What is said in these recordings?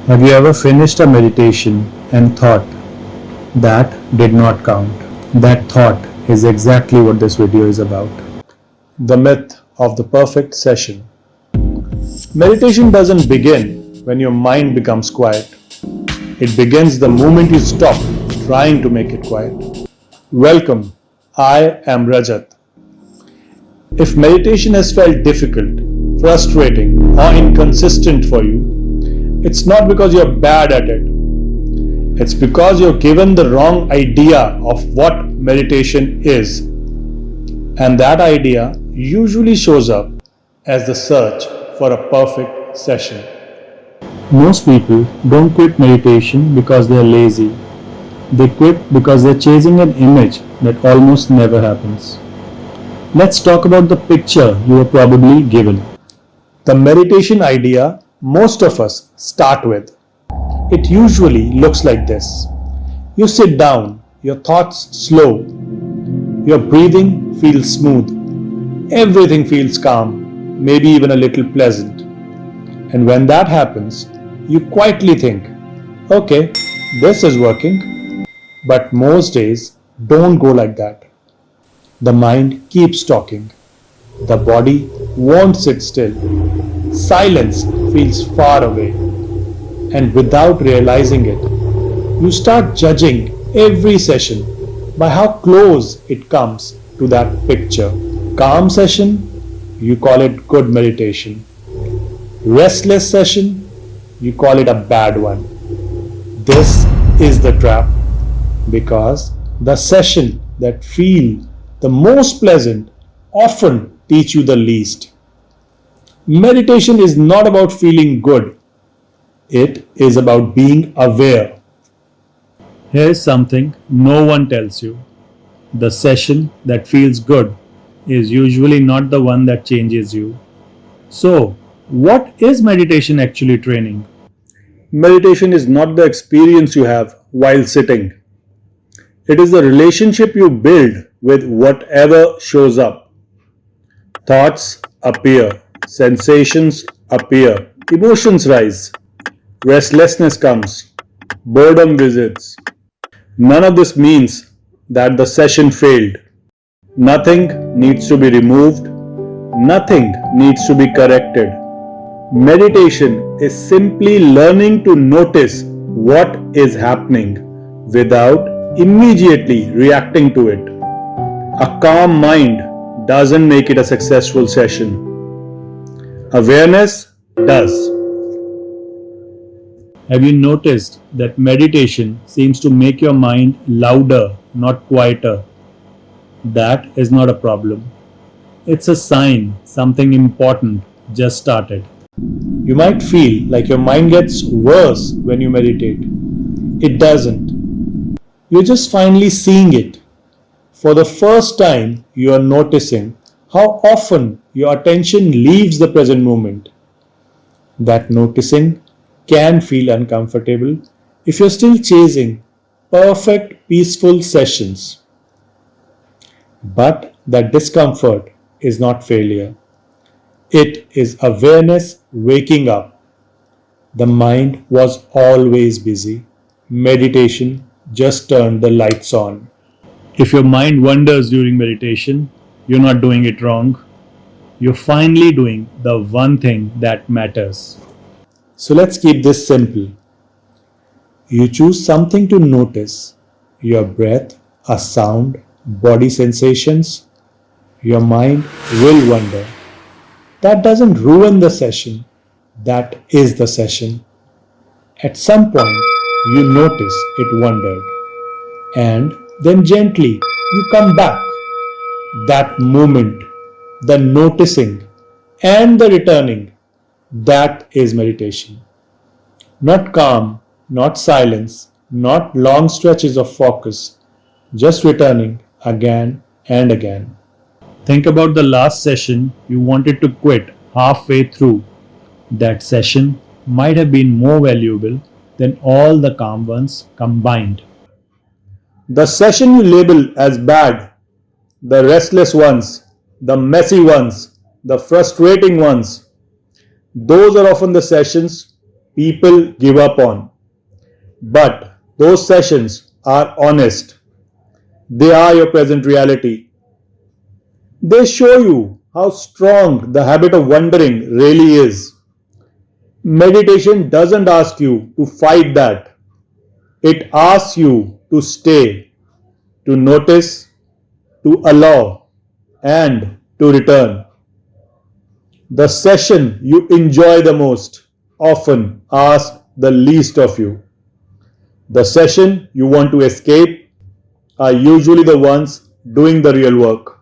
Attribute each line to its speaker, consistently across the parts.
Speaker 1: Have you ever finished a meditation and thought, that did not count? That thought is exactly what this video is about. The myth of the perfect session. Meditation doesn't begin when your mind becomes quiet. It begins the moment you stop trying to make it quiet. Welcome, I am Rajat. If meditation has felt difficult, frustrating, or inconsistent for you, it's not because you're bad at it. It's because you're given the wrong idea of what meditation is. And that idea usually shows up as the search for a perfect session. Most people don't quit meditation because they're lazy. They quit because they're chasing an image that almost never happens. Let's talk about the picture you were probably given. The meditation idea most of us start with. It usually looks like this. You sit down, your thoughts slow, your breathing feels smooth, everything feels calm, maybe even a little pleasant. And when that happens, you quietly think, okay, this is working. But most days don't go like that. The mind keeps talking. The body won't sit still. Silence feels far away. And without realizing it, you start judging every session by how close it comes to that picture. Calm session, you call it good meditation. Restless session, you call it a bad one. This is the trap, because the session that feel the most pleasant often teach you the least. Meditation is not about feeling good. It is about being aware. Here's something no one tells you. The session that feels good is usually not the one that changes you. So, what is meditation actually training? Meditation is not the experience you have while sitting. It is the relationship you build with whatever shows up. Thoughts appear, sensations appear, emotions rise, restlessness comes, boredom visits. None of this means that the session failed. Nothing needs to be removed, nothing needs to be corrected. Meditation is simply learning to notice what is happening without immediately reacting to it. A calm mind doesn't make it a successful session. Awareness does. Have you noticed that meditation seems to make your mind louder, not quieter? That is not a problem. It's a sign something important just started. You might feel like your mind gets worse when you meditate. It doesn't. You're just finally seeing it. For the first time, you are noticing how often your attention leaves the present moment. That noticing can feel uncomfortable if you're still chasing perfect, peaceful sessions. But that discomfort is not failure. It is awareness waking up. The mind was always busy. Meditation just turned the lights on. If your mind wanders during meditation, you're not doing it wrong. You're finally doing the one thing that matters. So let's keep this simple. You choose something to notice: your breath, a sound, body sensations. Your mind will wander. That doesn't ruin the session. That is the session. At some point, you notice it wandered, and then gently you come back. That moment, the noticing and the returning, that is meditation. Not calm, not silence, not long stretches of focus, just returning again and again. Think about the last session you wanted to quit halfway through. That session might have been more valuable than all the calm ones combined. The session you label as bad, the restless ones, the messy ones, the frustrating ones, those are often the sessions people give up on. But those sessions are honest. They are your present reality. They show you how strong the habit of wondering really is. Meditation doesn't ask you to fight that. It asks you to stay, to notice, to allow, and to return. The session you enjoy the most often asks the least of you. The session you want to escape are usually the ones doing the real work.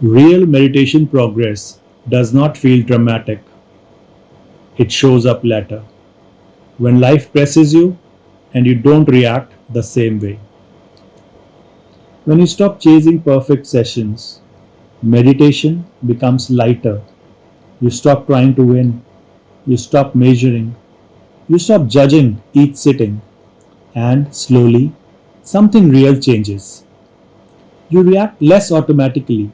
Speaker 1: Real meditation progress does not feel dramatic. It shows up later, when life presses you and you don't react the same way. When you stop chasing perfect sessions, meditation becomes lighter. You stop trying to win. You stop measuring. You stop judging each sitting. And slowly, something real changes. You react less automatically.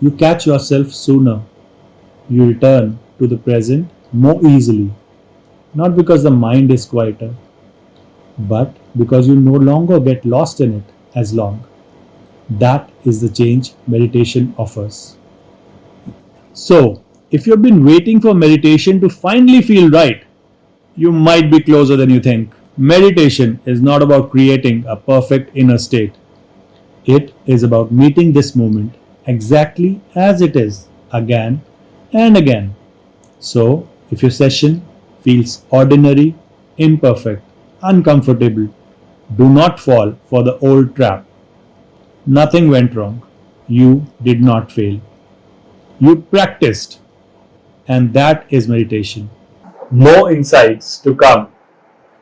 Speaker 1: You catch yourself sooner. You return to the present more easily. Not because the mind is quieter, but because you no longer get lost in it as long. That is the change meditation offers. So, if you've been waiting for meditation to finally feel right, you might be closer than you think. Meditation is not about creating a perfect inner state. It is about meeting this moment exactly as it is, again and again. So, if your session feels ordinary, imperfect, uncomfortable, do not fall for the old trap. Nothing went wrong. You did not fail. You practiced, and that is meditation. More insights to come.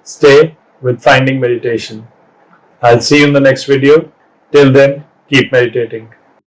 Speaker 1: Stay with Finding Meditation. I'll see you in the next video. Till then, keep meditating.